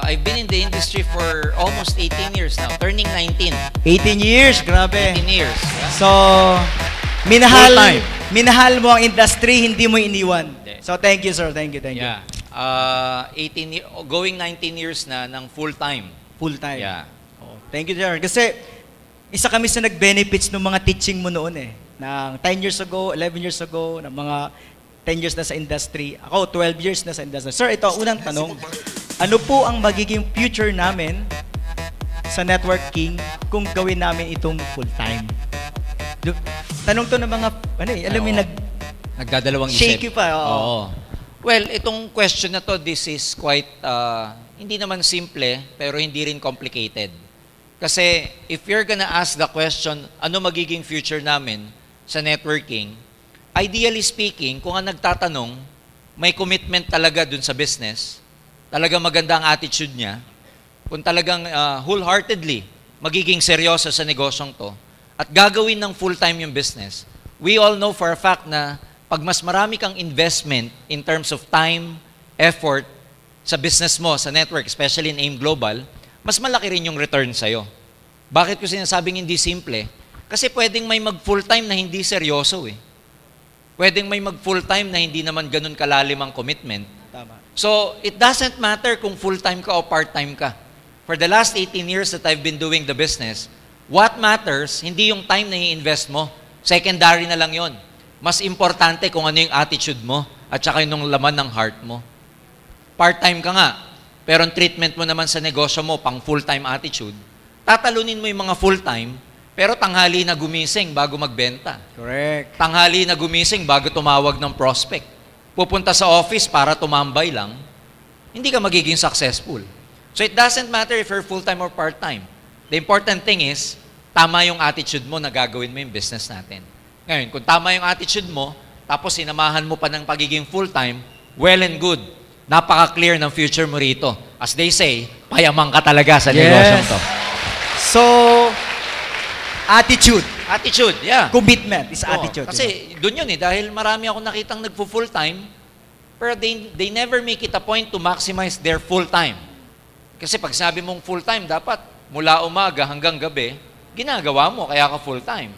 I've been in the industry for almost 18 years now, turning 19. 18 years, grabe. 18 years. So, minahal, Full-time. minahal mo ang industry, hindi mo iniwan. Hindi. So, thank you, sir. Thank you, thank you. Yeah. 18 going 19 years na ng full-time. Full time. Yeah. Oh, thank you, sir. Kasi, isa kami sa nag-benefits ng mga teaching mo noon eh. Nang 10 years ago, 11 years ago, ng mga 10 years na sa industry. Ako, 12 years na sa industry. Sir, ito, unang tanong. Ano po ang magiging future namin sa networking kung gawin namin itong full-time? Tanong to ng mga, alam mo, Nagdadalawang shaky isip. pa. Oo. Well, itong question na to, this is quite, hindi naman simple, pero hindi rin complicated. Kasi if you're gonna ask the question, ano magiging future namin sa networking, ideally speaking, kung ang nagtatanong, may commitment talaga dun sa business, talagang maganda ang attitude niya, kung talagang wholeheartedly magiging seryoso sa negosyong to, at gagawin ng full-time yung business, we all know for a fact na pag mas marami kang investment in terms of time, effort sa business mo, sa network, especially in AIM Global, mas malaki rin yung return sa'yo. Bakit ko sinasabing hindi simple? Kasi pwedeng may mag-full-time na hindi seryoso eh. Pwedeng may mag-full-time na hindi naman ganun kalalim ang commitment. Tama. So, it doesn't matter kung full-time ka o part-time ka. For the last 18 years that I've been doing the business, what matters, hindi yung time na i-invest mo. Secondary na lang yon. Mas importante kung ano yung attitude mo at saka yung laman ng heart mo. Part-time ka nga, pero ang treatment mo naman sa negosyo mo, pang full-time attitude, tatalunin mo yung mga full-time, pero tanghali na gumising bago magbenta. Correct. Tanghali na gumising bago tumawag ng prospect. Pupunta sa office para tumambay lang, hindi ka magiging successful. So it doesn't matter if you're full-time or part-time. The important thing is, tama yung attitude mo na gagawin mo yung business natin. Ngayon, kung tama yung attitude mo, tapos sinamahan mo pa ng pagiging full-time, well and good. Napaka-clear ng future mo rito. As they say, payaman ka talaga sa negosyong to. So, attitude. Attitude, yeah. Commitment is Oo, attitude. kasi doon yun eh, dahil marami ako nakitang nagpo-full-time, pero they never make it a point to maximize their full-time. Kasi pag sabi mong full-time, dapat mula umaga hanggang gabi, ginagawa mo, kaya ka full-time.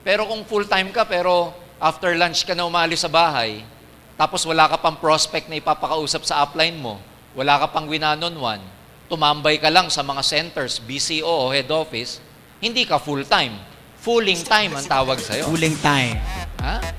Pero kung full-time ka, pero after lunch ka na umalis sa bahay, tapos wala ka pang prospect na ipapakausap sa upline mo, wala ka pang one-on-one, tumambay ka lang sa mga centers, BCO o head office, hindi ka full-time. Fooling time ang tawag sa'yo. Fooling time. Ha?